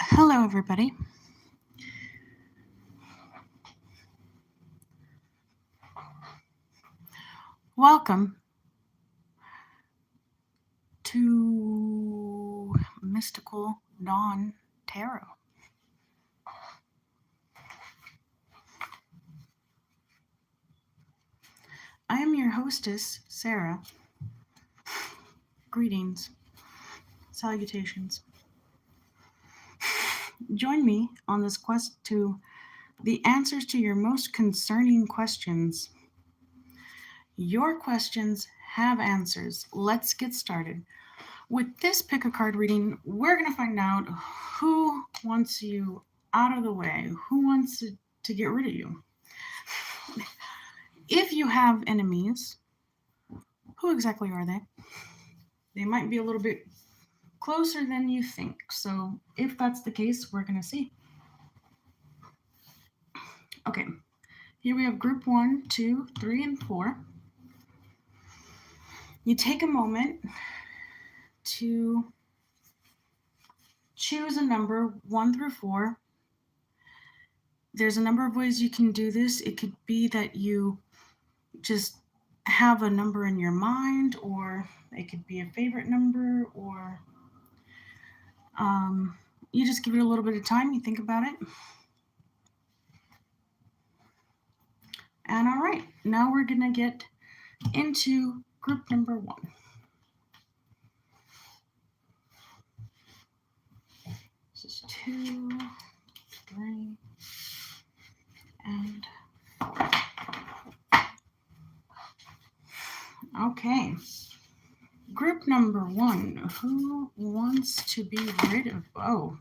Hello, everybody. Welcome to Mystical Dawn Tarot. I am your hostess, Sarah. Greetings, salutations. Join me on this quest to the answers to your most concerning questions. Your questions have answers. Let's get started. With this pick a card reading, we're going to find out who wants you out of the way, who wants to get rid of you. If you have enemies, who exactly are they? They might be a little bit closer than you think. So if that's the case, we're going to see. Okay, here we have group 1, 2, 3, and 4. You take a moment to choose a number 1 through 4. There's a number of ways you can do this. It could be that you just have a number in your mind, or it could be a favorite number, or you just give it a little bit of time, you think about it. And all right, now we're gonna get into group number 1. This is 2, 3, and 4. Okay. Group number 1. Who wants to be rid of? Oh.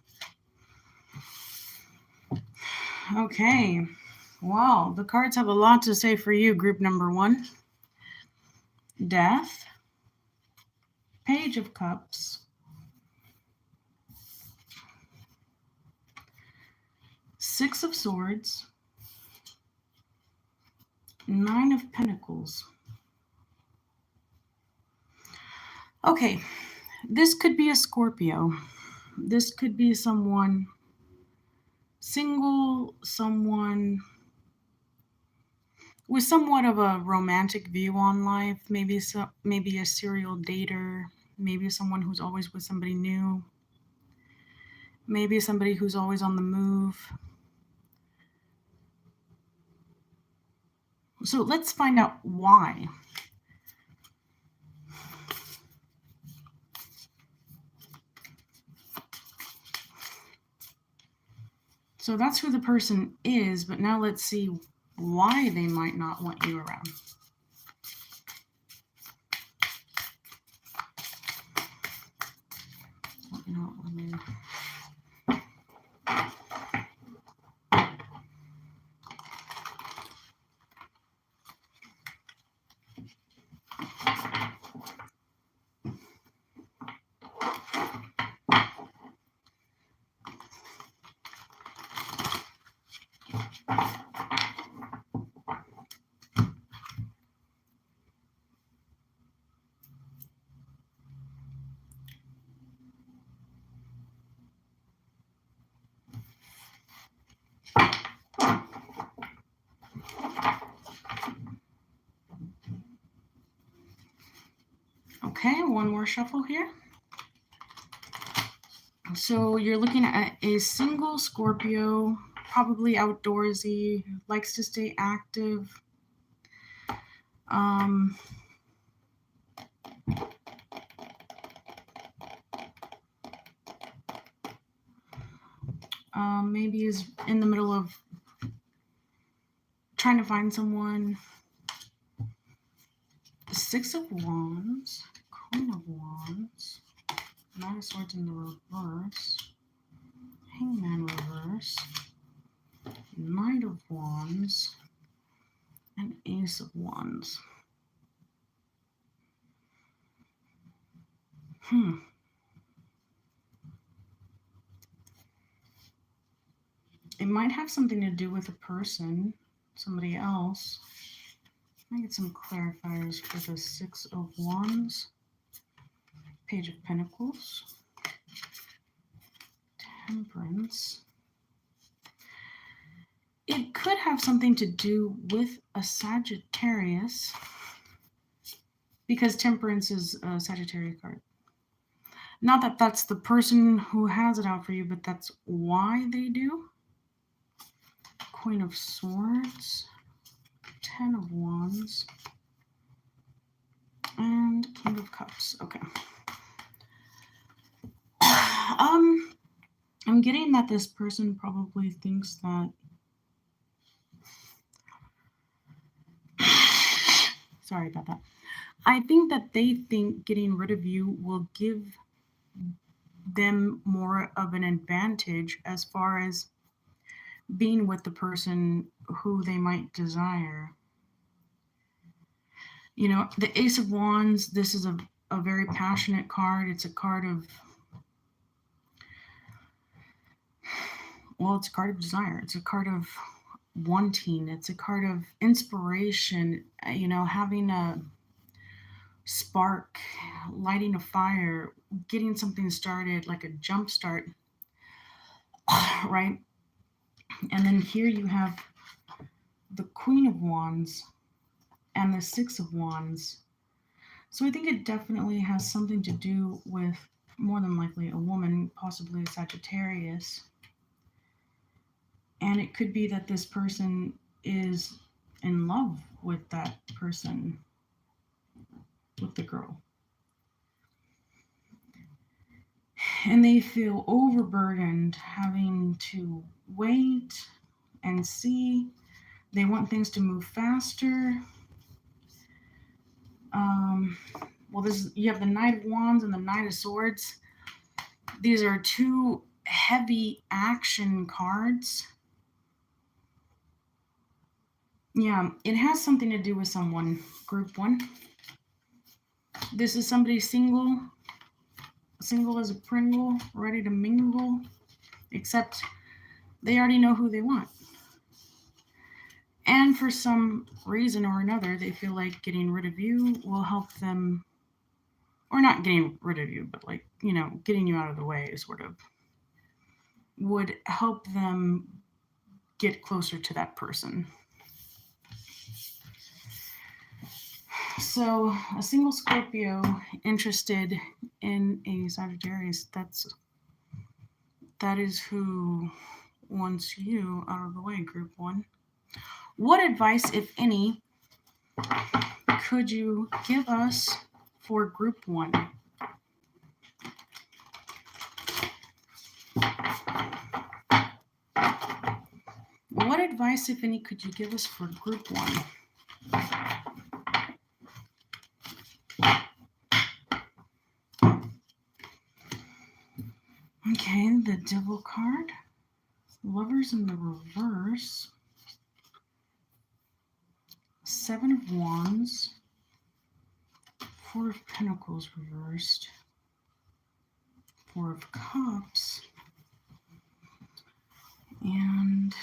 Okay. Wow. The cards have a lot to say for you, group number 1. Death. Page of Cups. 6 of Swords. 9 of Pentacles. Okay, this could be a Scorpio. This could be someone single, someone with somewhat of a romantic view on life, maybe a serial dater, maybe someone who's always with somebody new, maybe somebody who's always on the move. So let's find out why. So that's who the person is, but now let's see why they might not want you around. Okay, one more shuffle here. So you're looking at a single Scorpio, probably outdoorsy, likes to stay active. Maybe is in the middle of trying to find someone. 6 of Wands, Queen of Wands, 9 of Swords in the reverse, Hangman reverse, Knight of Wands, and Ace of Wands. It might have something to do with a person, somebody else. Let me get some clarifiers for the 6 of Wands, Page of Pentacles, Temperance. It could have something to do with a Sagittarius, because Temperance is a Sagittarius card. Not that that's the person who has it out for you, but that's why they do. Queen of Swords, Ten of Wands, and King of Cups. Okay. I'm getting that this person probably thinks that sorry about that. I think that they think getting rid of you will give them more of an advantage as far as being with the person who they might desire. You know, the Ace of Wands, this is a very passionate card. It's a card of, well, it's a card of desire. It's a card of wanting. It's a card of inspiration, you know, having a spark, lighting a fire, getting something started, like a jump start, right? And then here you have the Queen of Wands and the Six of Wands. So I think it definitely has something to do with, more than likely, a woman, possibly a Sagittarius. And it could be that this person is in love with that person, with the girl. And they feel overburdened having to wait and see. They want things to move faster. Well, you have the Knight of Wands and the Knight of Swords. These are two heavy action cards. Yeah, it has something to do with someone. Group 1. This is somebody single as a Pringle, ready to mingle, except they already know who they want. And for some reason or another, they feel like getting rid of you will help them, or not getting rid of you, but like, you know, getting you out of the way sort of would help them get closer to that person. So a single Scorpio interested in a Sagittarius, that is who wants you out of the way, Group 1. What advice, if any, could you give us for Group 1? What advice, if any, could you give us for Group 1? Okay, the Devil card. Lovers in the reverse. Seven of Wands. Four of Pentacles reversed. Four of Cups. And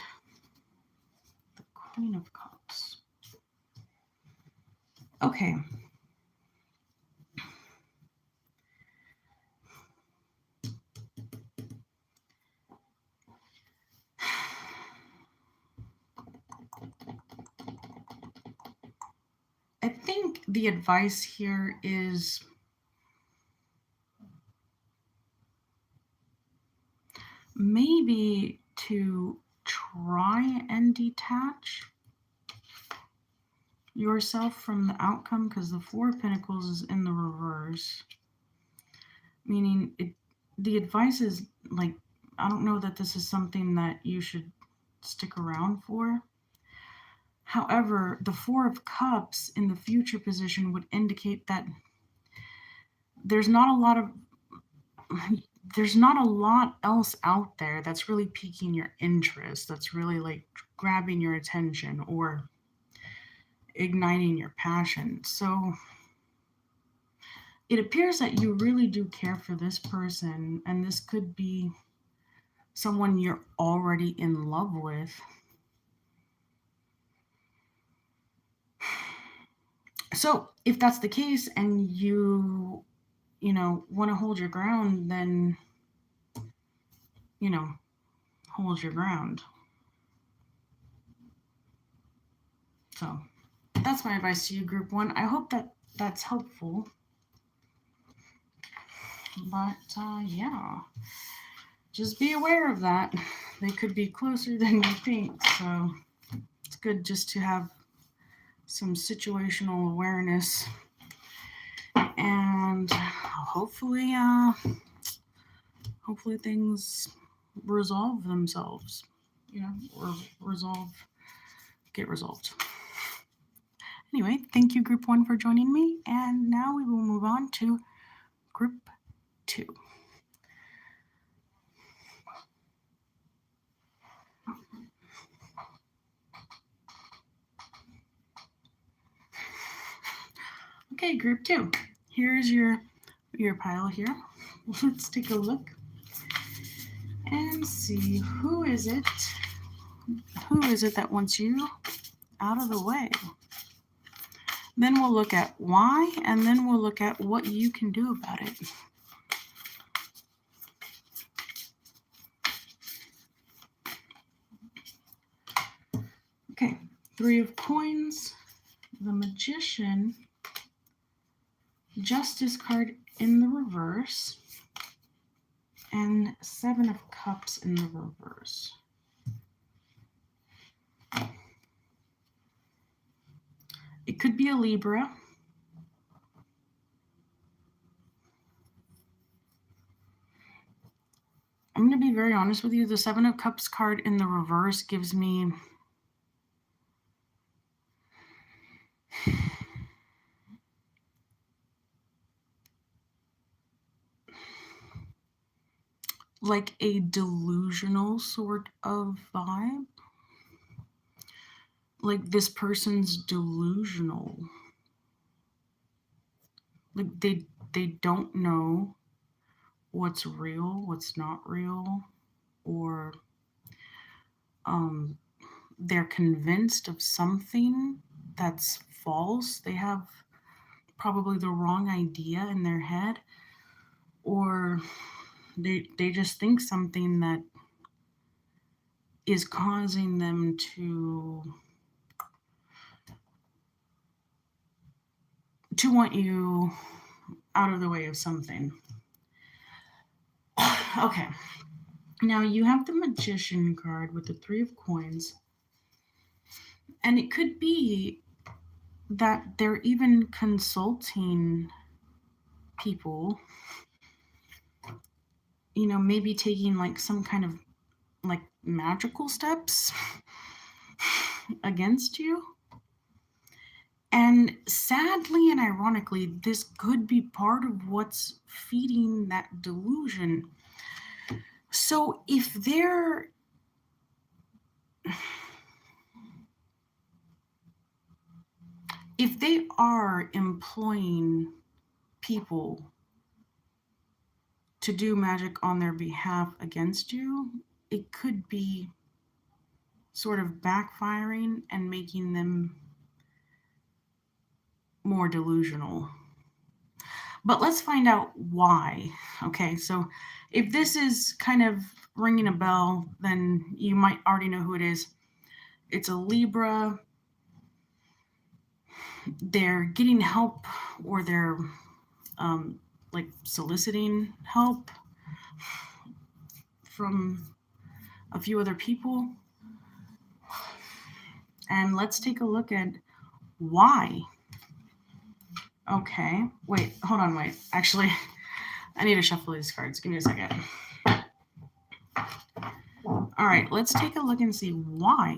the Queen of Cups. Okay. I think the advice here is maybe to try and detach yourself from the outcome, because the Four of Pentacles is in the reverse. Meaning the advice is like, I don't know that this is something that you should stick around for. However, the Four of Cups in the future position would indicate that there's not a lot else out there that's really piquing your interest, that's really like grabbing your attention or igniting your passion. So it appears that you really do care for this person, and this could be someone you're already in love with. So if that's the case and you want to hold your ground, then hold your ground. So that's my advice to you, Group 1. I hope that that's helpful. But yeah, just be aware of that. They could be closer than you think. So it's good just to have some situational awareness. And hopefully things resolve themselves, or get resolved. Anyway, thank you, Group 1, for joining me. And now we will move on to Group 2. Okay, Group 2. Here's your pile here. Let's take a look and see who is it that wants you out of the way. Then we'll look at why, and then we'll look at what you can do about it. Okay, 3 of coins, the Magician, Justice card in the reverse, and 7 of Cups in the reverse. It could be a Libra. I'm going to be very honest with you. The 7 of Cups card in the reverse gives me like a delusional sort of vibe. Like this person's delusional. Like they don't know what's real, what's not real, or they're convinced of something that's false. They have probably the wrong idea in their head, or they just think something that is causing them to want you out of the way of something. Okay. Now you have the Magician card with the 3 of coins. And it could be that they're even consulting people, maybe taking like some kind of like magical steps against you. And sadly and ironically, this could be part of what's feeding that delusion. So if they are employing people to do magic on their behalf against you, it could be sort of backfiring and making them more delusional. But let's find out why. Okay, so if this is kind of ringing a bell, then you might already know who it is. It's a Libra. They're getting help, or they're like soliciting help from a few other people. And let's take a look at why. Okay, wait, hold on, wait. Actually, I need to shuffle these cards. Give me a second. All right, let's take a look and see why.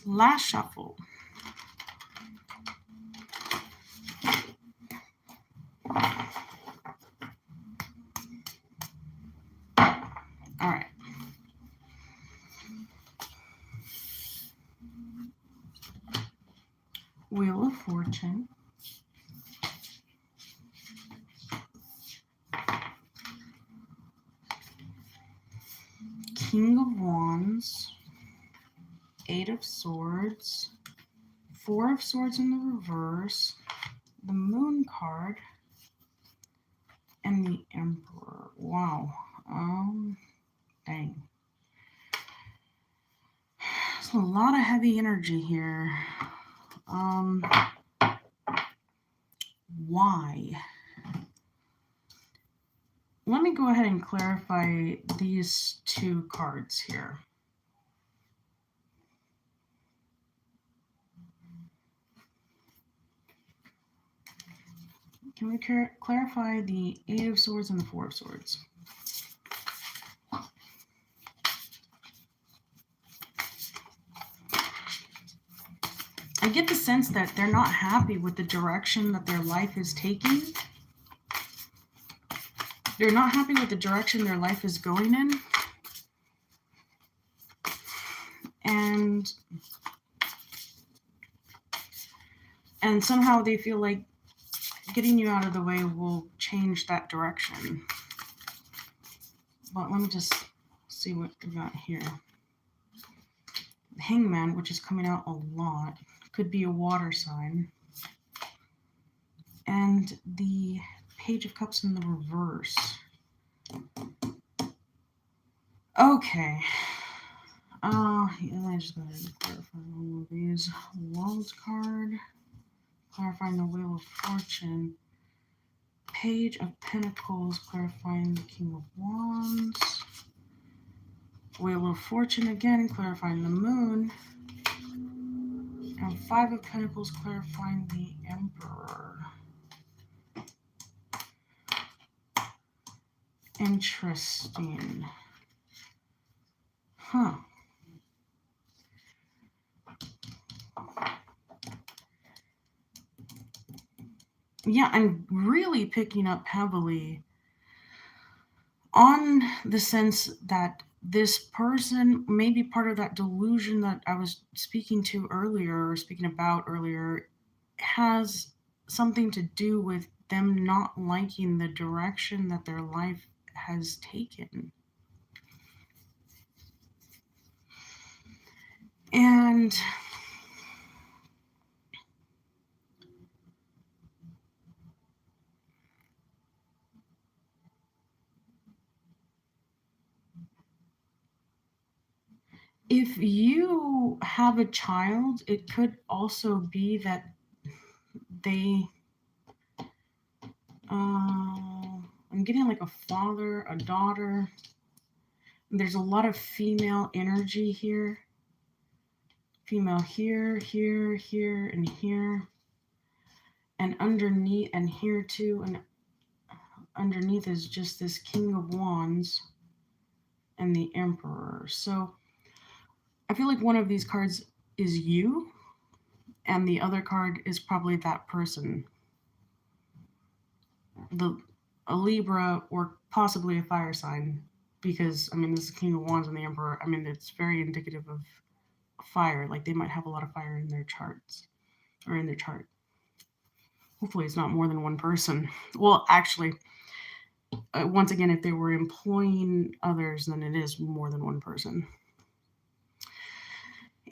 Last shuffle. All right. Wheel of Fortune. King of Wands, Eight of Swords, Four of Swords in the reverse, the Moon card, and the Emperor. Wow. Dang. There's a lot of heavy energy here. Why? Let me go ahead and clarify these two cards here. Can we clarify the Eight of Swords and the Four of Swords? I get the sense that they're not happy with the direction that their life is taking. They're not happy with the direction their life is going in. And somehow they feel like getting you out of the way will change that direction. But let me just see what we got here. The Hangman, which is coming out a lot, could be a water sign. And the Page of Cups in the reverse. Okay. I just gotta clarify all of these. World's card. Clarifying the Wheel of Fortune. Page of Pentacles, clarifying the King of Wands. Wheel of Fortune again, clarifying the Moon. And Five of Pentacles, clarifying the Emperor. Interesting. Huh. Yeah, I'm really picking up heavily on the sense that this person may be part of that delusion that I was speaking about earlier, has something to do with them not liking the direction that their life has taken. And if you have a child, it could also be that they, I'm getting like a father, a daughter. There's a lot of female energy here. Female here, here, here, and here. And underneath, and here too, and underneath is just this King of Wands and the Emperor. So I feel like one of these cards is you, and the other card is probably that person. A Libra or possibly a fire sign, because I mean this is King of Wands and the Emperor. I mean it's very indicative of fire. Like they might have a lot of fire in their charts or in their chart. Hopefully it's not more than one person. Well, actually, once again, if they were employing others, then it is more than one person.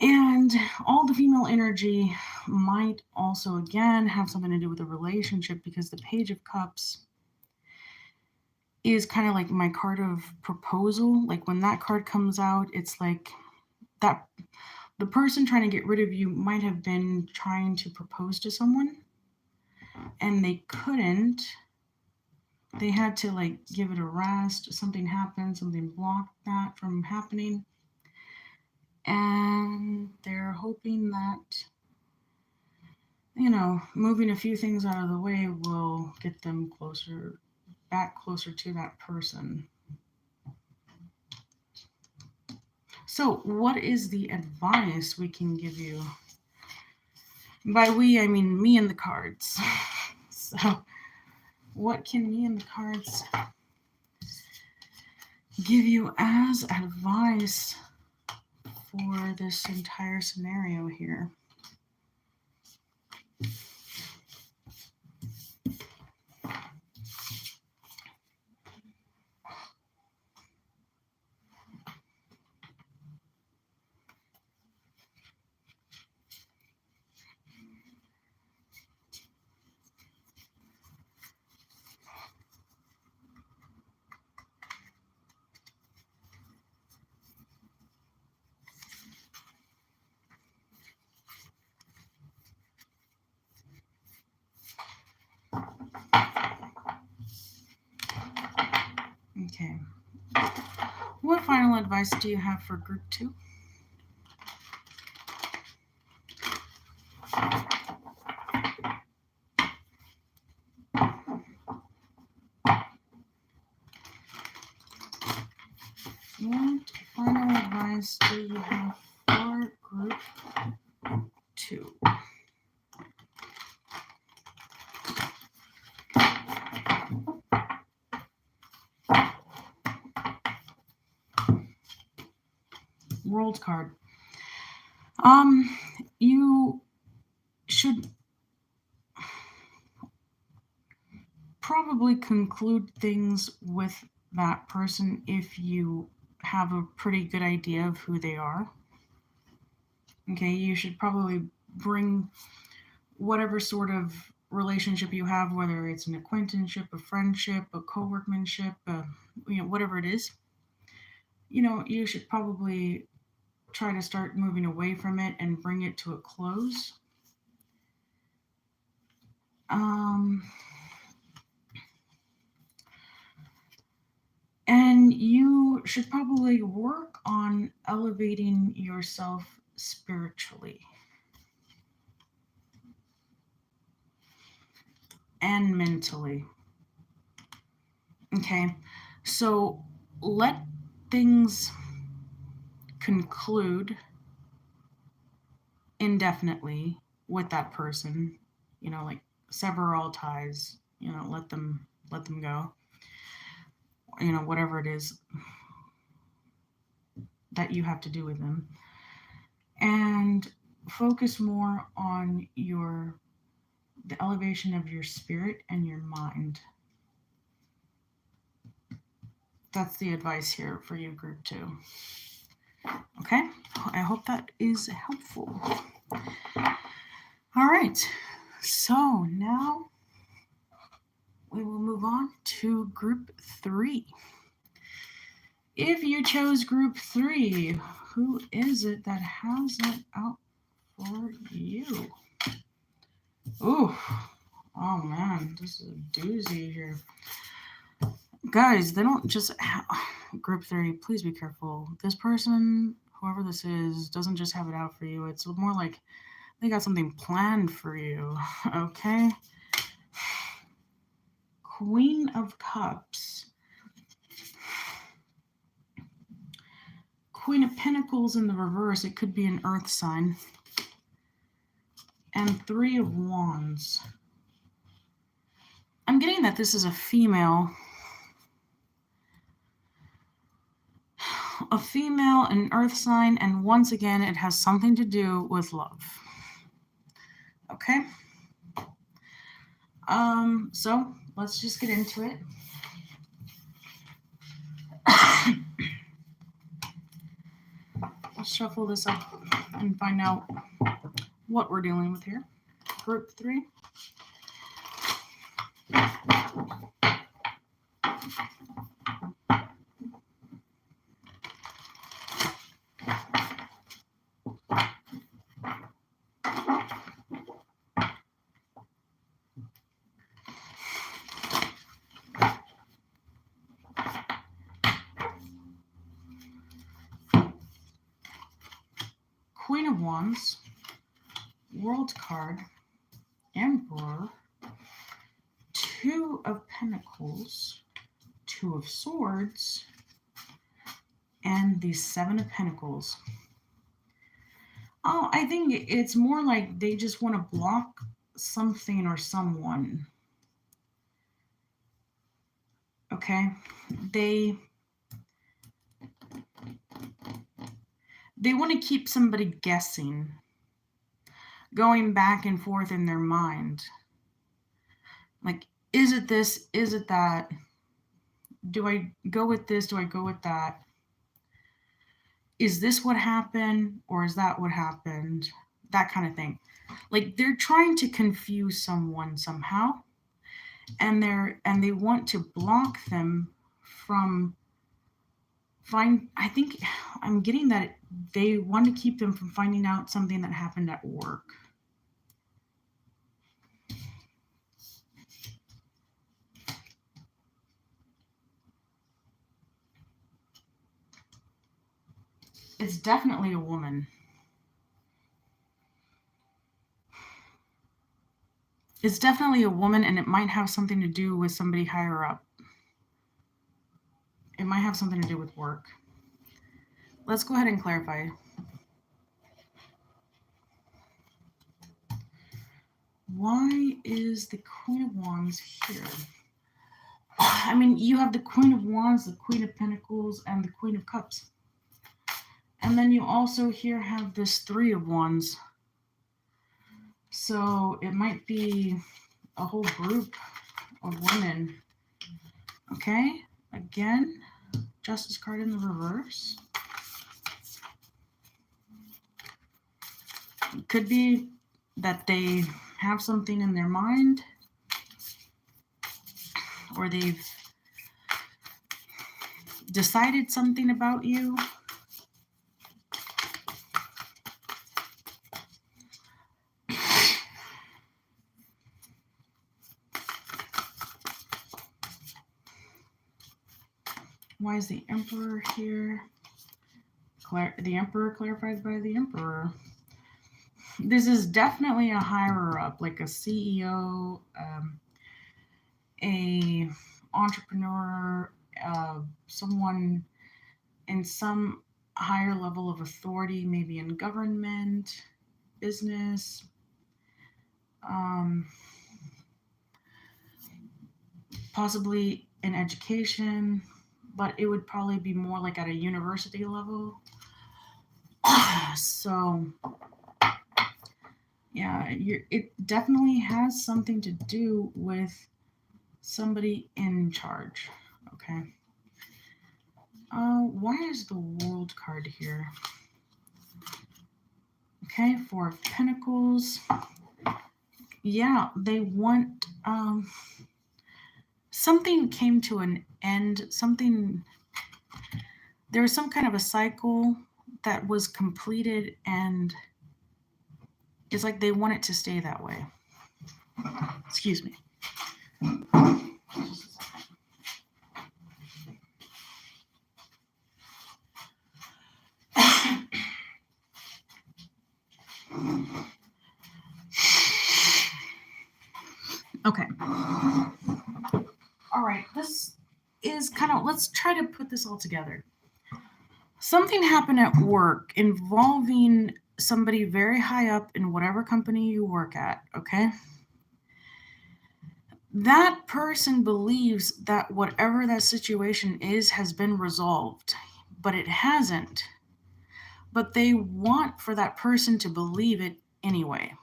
And all the female energy might also, again, have something to do with the relationship, because the Page of Cups is kind of like my card of proposal. Like when that card comes out, it's like that the person trying to get rid of you might have been trying to propose to someone and they couldn't. They had to like give it a rest. Something happened, something blocked that from happening. And they're hoping that, moving a few things out of the way will get them back closer to that person. So what is the advice we can give you? By we, I mean me and the cards. So what can me and the cards give you as advice for this entire scenario here? Okay. What final advice do you have for group 2? What final advice do you have for group 2? World card. You should probably conclude things with that person if you have a pretty good idea of who they are. Okay, you should probably bring whatever sort of relationship you have, whether it's an acquaintanceship, a friendship, a co-workmanship, whatever it is. You should probably try to start moving away from it and bring it to a close. And you should probably work on elevating yourself spiritually and mentally. Okay, so let things conclude indefinitely with that person. Like sever all ties. Let them go. Whatever it is that you have to do with them, and focus more on the elevation of your spirit and your mind. That's the advice here for you, group 2. Okay, I hope that is helpful. All right, so now we will move on to group 3. If you chose group 3, who is it that has it out for you? Ooh, oh man, this is a doozy here. Guys, they don't just group 3, please be careful. This person, whoever this is, doesn't just have it out for you. It's more like they got something planned for you. Okay? Queen of Cups. Queen of Pentacles in the reverse. It could be an earth sign. And 3 of Wands. I'm getting that this is a female. A female, an earth sign, and once again, it has something to do with love. Okay? So let's just get into it. Let's shuffle this up and find out what we're dealing with here. Group 3. Queen of Wands, World card, Emperor, 2 of Pentacles, 2 of Swords, and the 7 of Pentacles. Oh, I think it's more like they just want to block something or someone. Okay? They want to keep somebody guessing, going back and forth in their mind. Like, is it this? Is it that? Do I go with this? Do I go with that? Is this what happened? Or is that what happened? That kind of thing. Like, they're trying to confuse someone somehow. And they want to block them from I think I'm getting that they want to keep them from finding out something that happened at work. It's definitely a woman. It's definitely a woman, and it might have something to do with somebody higher up. It might have something to do with work. Let's go ahead and clarify. Why is the Queen of Wands here? I mean, you have the Queen of Wands, the Queen of Pentacles, and the Queen of Cups. And then you also here have this Three of Wands. So it might be a whole group of women. Okay, again, Justice card in the reverse. It could be that they have something in their mind, or they've decided something about you. Why is the Emperor here? The Emperor clarified by the Emperor. This is definitely a higher up, like a CEO, a entrepreneur, someone in some higher level of authority, maybe in government, business, possibly in education, but it would probably be more like at a university level. So yeah, it definitely has something to do with somebody in charge. Okay. Why is the World card here? Okay, Four of Pentacles. Yeah, they want something came to an end. There was some kind of a cycle that was completed, and it's like they want it to stay that way. Excuse me. Okay. All right. This is kind of, let's try to put this all together. Something happened at work involving somebody very high up in whatever company you work at, okay? That person believes that whatever that situation is has been resolved, but it hasn't. But they want for that person to believe it anyway.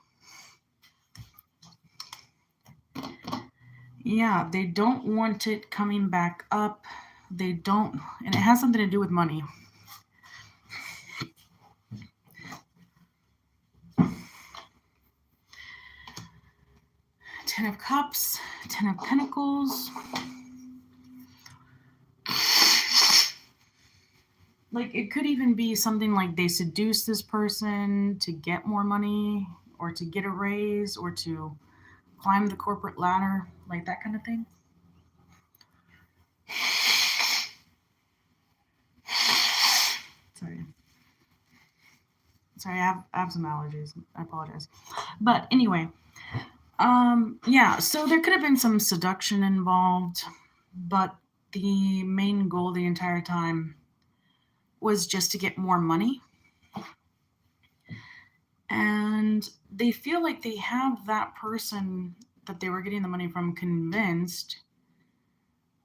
Yeah, they don't want it coming back up. They don't, and it has something to do with money. Ten of Cups, Ten of Pentacles. Like, it could even be something like they seduce this person to get more money, or to get a raise, or to climb the corporate ladder, like that kind of thing. Sorry, I have some allergies. I apologize. But anyway, yeah, so there could have been some seduction involved, but the main goal the entire time was just to get more money. And they feel like they have that person that they were getting the money from convinced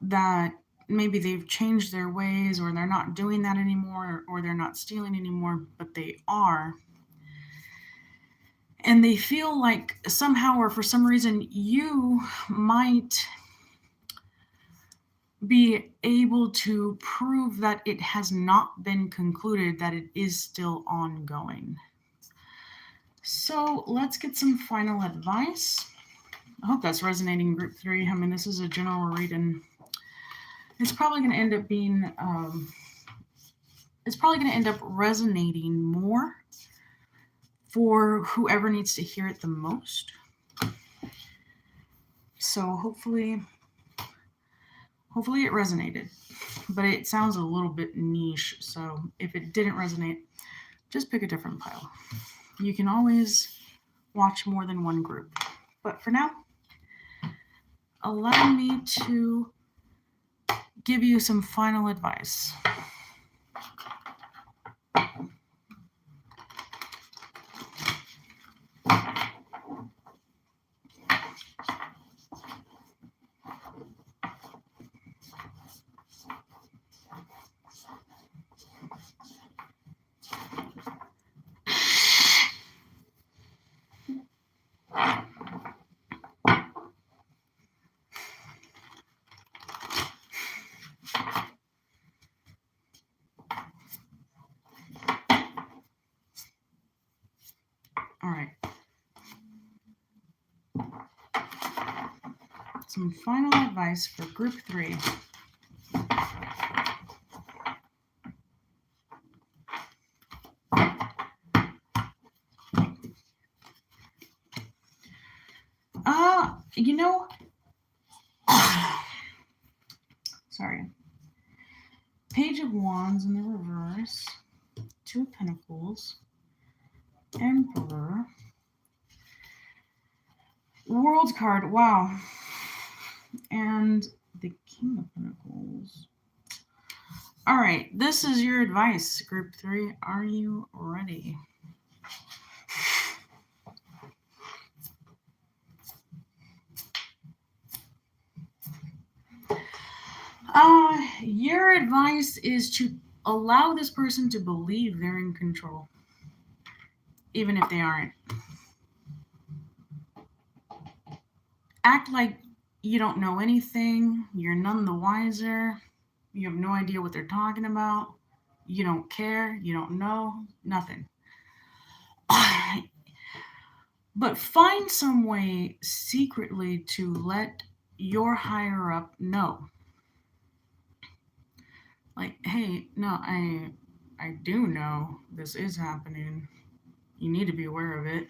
that maybe they've changed their ways, or they're not doing that anymore, or they're not stealing anymore, but they are. And they feel like somehow or for some reason you might be able to prove that it has not been concluded, that it is still ongoing. So let's get some final advice. I hope that's resonating, group 3. I mean, this is a general reading. It's probably going to end up being, it's probably going to end up resonating more for whoever needs to hear it the most. So hopefully Hopefully it resonated, but it sounds a little bit niche, so if it didn't resonate, just pick a different pile. You can always watch more than one group. But for now, allow me to give you some final advice. All right. Some final advice for group 3. You know, sorry. Page of Wands in the reverse, 2 of Pentacles, Emperor, World card, wow, and the King of Pentacles. All right, this is your advice, group 3. Are you ready? Your advice is to allow this person to believe they're in control, even if they aren't. Act like you don't know anything, you're none the wiser, you have no idea what they're talking about, you don't care, you don't know, nothing. But find some way secretly to let your higher up know. Like, hey, no, I do know this is happening. You need to be aware of it.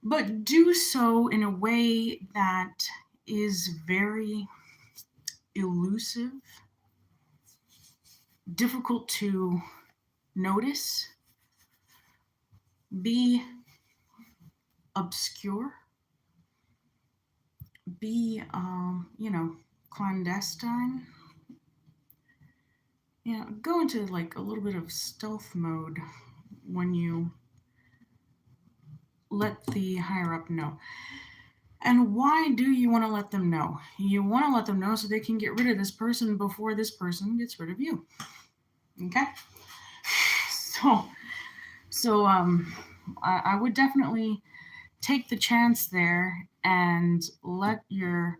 But do so in a way that is very elusive, difficult to notice, be obscure, be, clandestine. Go into like a little bit of stealth mode when you let the higher up know. And why do you want to let them know? You want to let them know so they can get rid of this person before this person gets rid of you. Okay? So I would definitely take the chance there and let your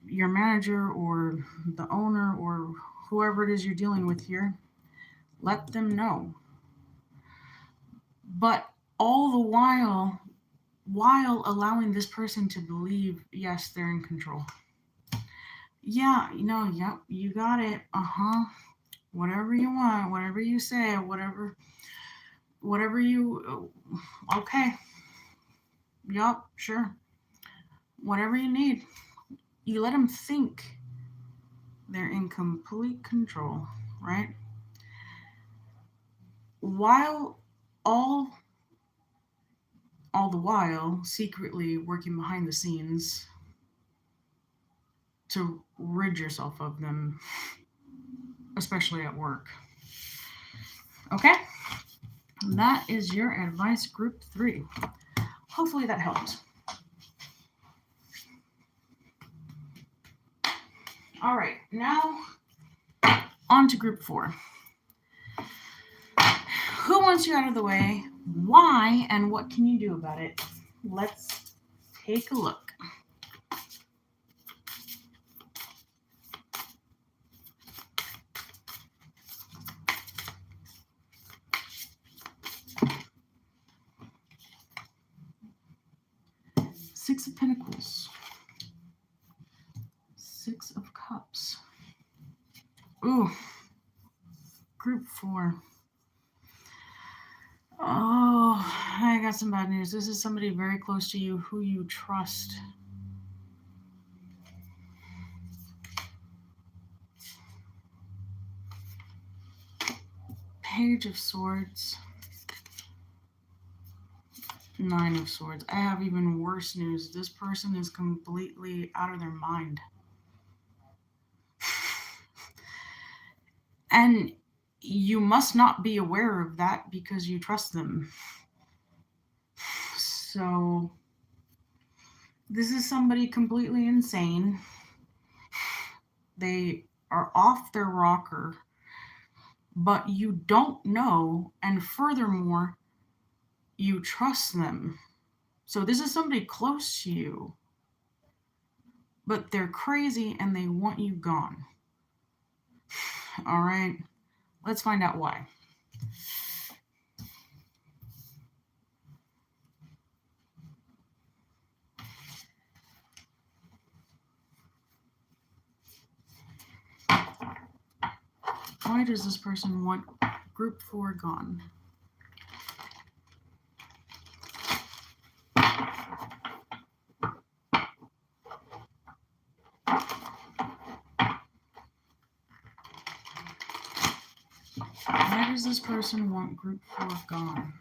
manager or the owner or whoever it is you're dealing with here, let them know. But all the while allowing this person to believe, yes, they're in control. Yeah, yep, you got it. Whatever you want, whatever you say, whatever you, okay. Yup, sure. Whatever you need. You let them think they're in complete control, right? While all the while secretly working behind the scenes to rid yourself of them, especially at work. Okay? That is your advice, group 3. Hopefully that helped. All right, now on to group 4. Who wants you out of the way? Why? And what can you do about it? Let's take a look. Six of Pentacles. 6 of Cups. Ooh. Group 4. Oh, I got some bad news. This is somebody very close to you who you trust. Page of Swords, Nine of Swords. I have even worse news. This person is completely out of their mind. And you must not be aware of that because you trust them. So, this is somebody completely insane. They are off their rocker, but you don't know, and furthermore, you trust them. So this is somebody close to you, but they're crazy and they want you gone. All right, let's find out why. Why does this person want group 4 gone? Why does this person want group 4 gone?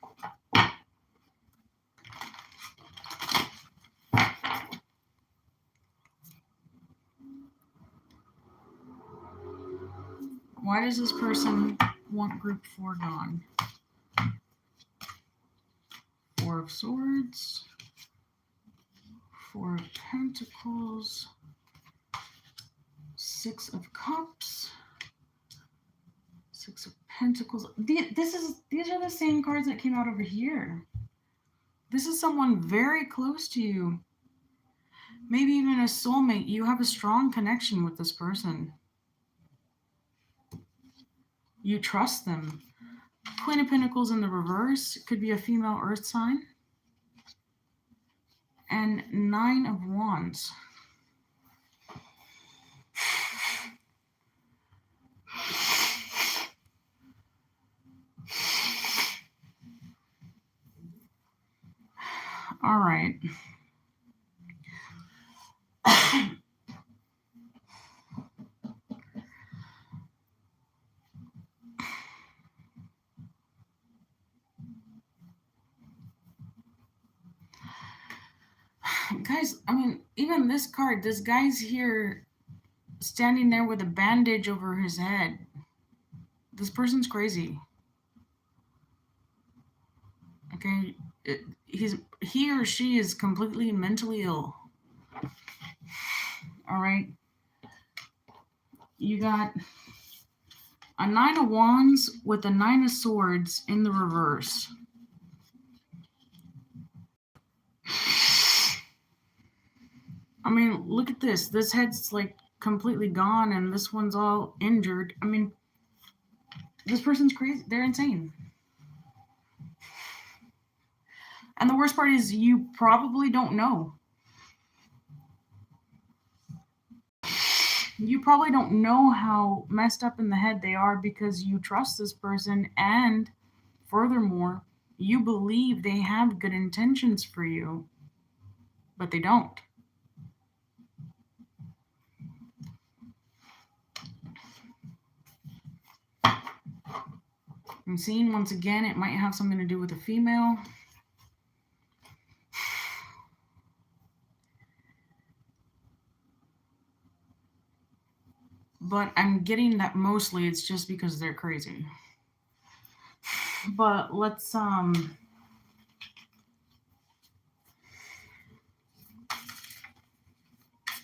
Why does this person want group 4 gone? Four of Swords, Four of Pentacles, Six of Cups, Six of Pentacles. These are the same cards that came out over here. This is someone very close to you. Maybe even a soulmate. You have a strong connection with this person. You trust them. Queen of Pentacles in the reverse. Could be a female earth sign. And Nine of Wands. All right. Guys, I mean, even this card, this guy's here standing there with a bandage over his head. This person's crazy. Okay? He or she is completely mentally ill. All right? You got a Nine of Wands with a Nine of Swords in the reverse. I mean, look at this. This head's like completely gone and this one's all injured. I mean, this person's crazy. They're insane. And the worst part is you probably don't know. You probably don't know how messed up in the head they are because you trust this person, and furthermore, you believe they have good intentions for you, but they don't. I'm seeing once again it might have something to do with a female. But I'm getting that mostly it's just because they're crazy. But let's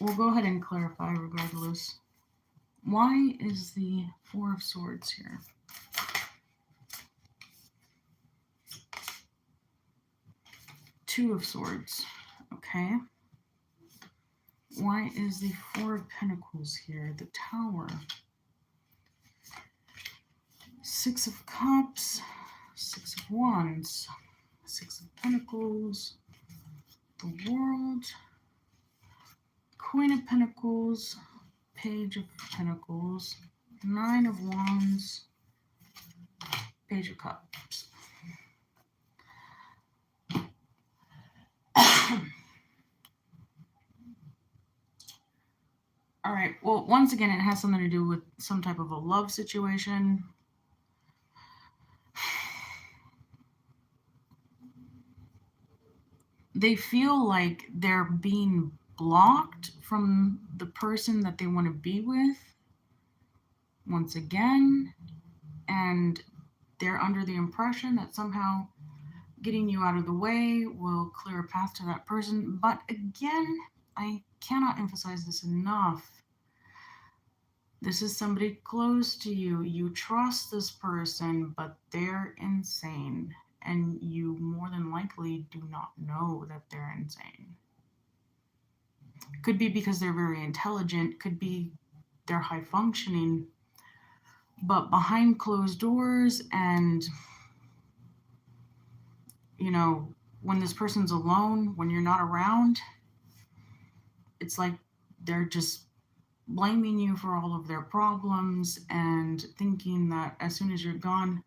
we'll go ahead and clarify regardless. Why is the Four of Swords here? Two of Swords. Okay. Why is the Four of Pentacles here? The Tower. Six of Cups. Six of Wands. Six of Pentacles. The World. Queen of Pentacles. Page of Pentacles. Nine of Wands. Page of Cups. All right, well, once again, it has something to do with some type of a love situation. They feel like they're being blocked from the person that they want to be with once again, and they're under the impression that somehow getting you out of the way will clear a path to that person. But again, I cannot emphasize this enough. This is somebody close to you. You trust this person, but they're insane. And you more than likely do not know that they're insane. Could be because they're very intelligent, could be they're high functioning, but behind closed doors and, you know, when this person's alone, when you're not around, it's like they're just blaming you for all of their problems and thinking that as soon as you're gone,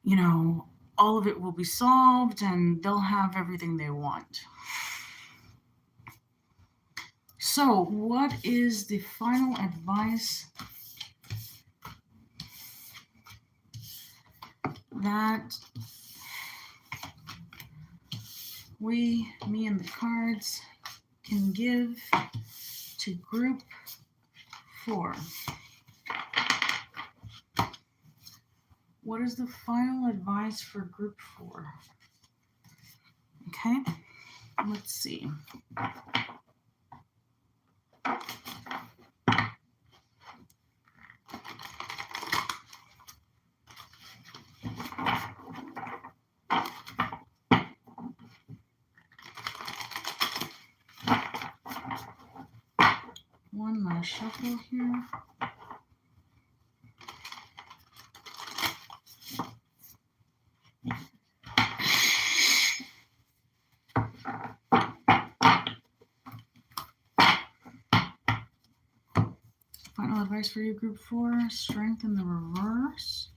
you know, all of it will be solved and they'll have everything they want. So, what is the final advice that me and the cards, can give to group 4? What is the final advice for group 4? Okay, let's see. One last shuffle here. Final advice for you, group 4. Strength in the reverse.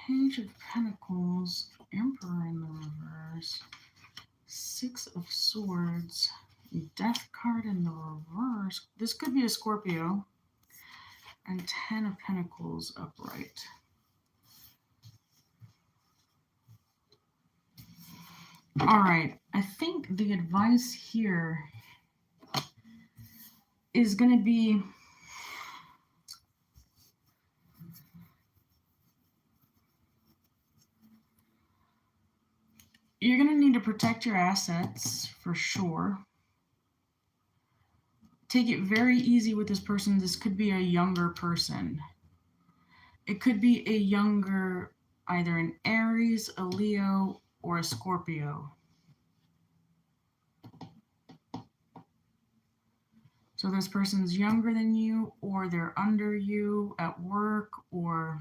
Page of Pentacles. Emperor in the reverse. 6 of Swords. Death card in the reverse. This could be a Scorpio. And 10 of Pentacles upright. All right, I think the advice here is going to be you're going to need to protect your assets for sure. Take it very easy with this person. This could be a younger person. It could be a younger, either an Aries, a Leo, or a Scorpio. So this person's younger than you, or they're under you at work, or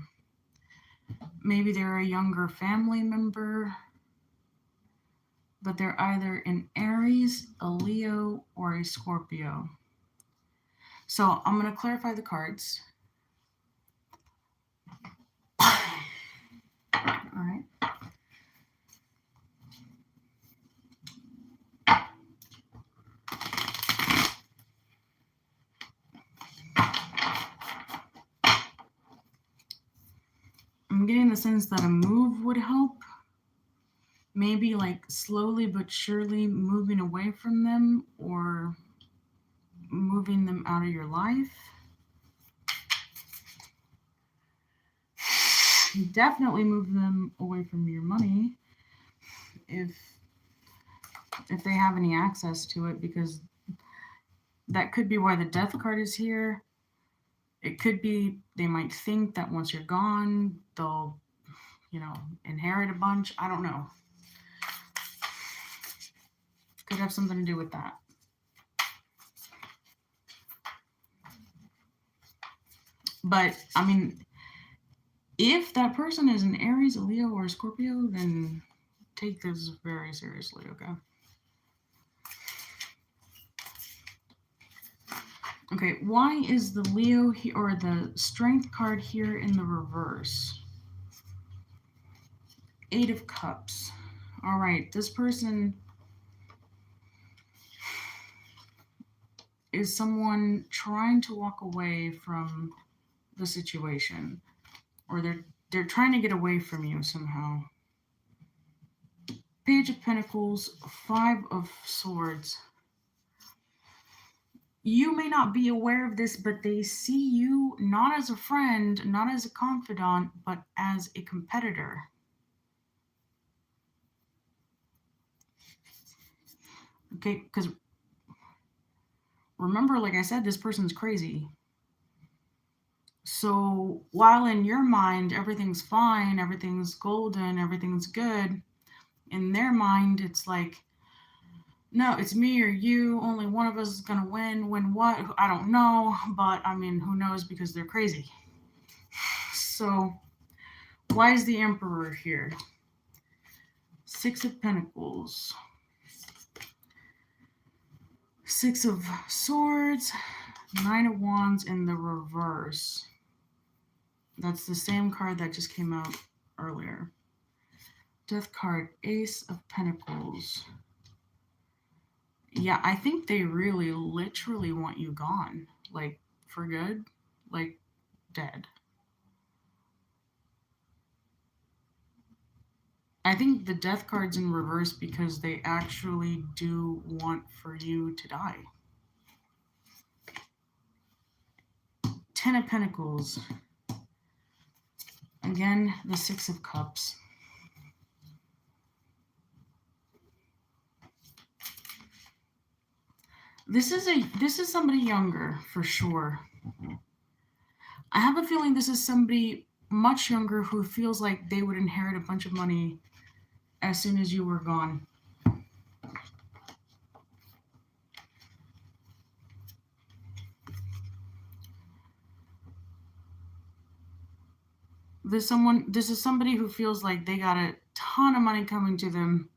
maybe they're a younger family member, but they're either an Aries, a Leo, or a Scorpio. So I'm going to clarify the cards. All right. I'm getting the sense that a move would help. Maybe like slowly but surely moving away from them or moving them out of your life. Definitely move them away from your money if they have any access to it, because that could be why the death card is here. It could be they might think that once you're gone, they'll, inherit a bunch. I don't know. Could have something to do with that. But, I mean, if that person is an Aries, a Leo, or a Scorpio, then take this very seriously, okay? Okay, why is the Leo or the Strength card here in the reverse? 8 of Cups. All right, this person is someone trying to walk away from the situation, or they're trying to get away from you somehow. Page of Pentacles, Five of Swords. You may not be aware of this, but they see you not as a friend, not as a confidant, but as a competitor. Okay, because remember, like I said, this person's crazy. So while in your mind everything's fine, everything's golden, everything's good, in their mind it's like, no, it's me or you. Only one of us is gonna win. Win what? I don't know, but I mean, who knows? Because they're crazy. So why is the Emperor here? Six of Pentacles, Six of Swords, Nine of Wands in the reverse. That's the same card that just came out earlier. Death card, Ace of Pentacles. Yeah, I think they really literally want you gone. Like, for good. Like, dead. I think the death card's in reverse because they actually do want for you to die. Ten of Pentacles. Again, the Six of Cups. This is somebody younger for sure. I have a feeling this is somebody much younger who feels like they would inherit a bunch of money as soon as you were gone. This is somebody who feels like they got a ton of money coming to them.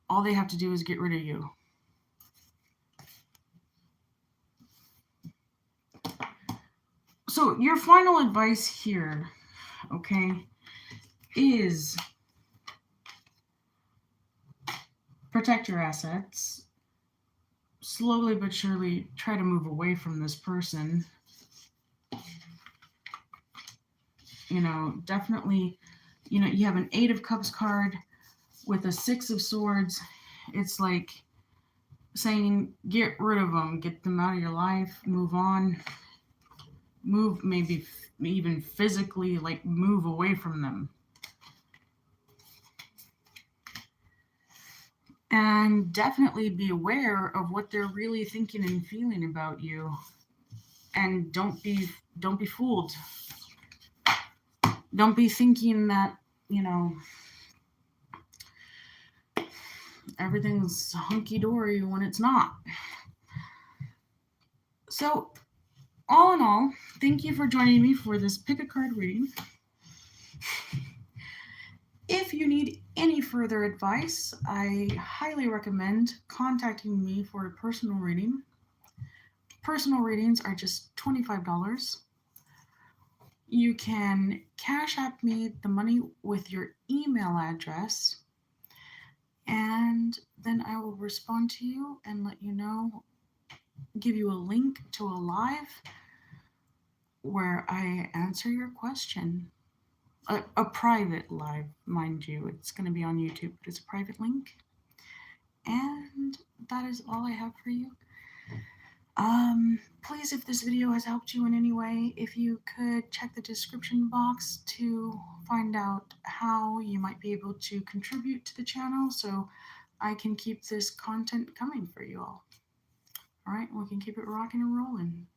All they have to do is get rid of you. So your final advice here, okay, is protect your assets. Slowly but surely try to move away from this person. You know, definitely, you know, you have an Eight of Cups card with a Six of Swords. It's like saying, get rid of them, get them out of your life, move on, move, maybe even physically, like move away from them. And definitely be aware of what they're really thinking and feeling about you. And don't be fooled. Don't be thinking that, you know, everything's hunky-dory when it's not. So, all in all, thank you for joining me for this pick a card reading. If you need any further advice, I highly recommend contacting me for a personal reading. Personal readings are just $25. You can Cash App me the money with your email address, and then I will respond to you and let you know, give you a link to a live where I answer your question. A private live, mind you. It's going to be on YouTube, but it's a private link. And that is all I have for you. Please, if this video has helped you in any way, if you could check the description box to find out how you might be able to contribute to the channel so I can keep this content coming for you all. All right, we can keep it rocking and rolling.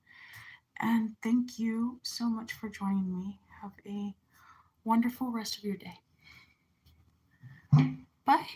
And thank you so much for joining me. Have a wonderful rest of your day. Bye.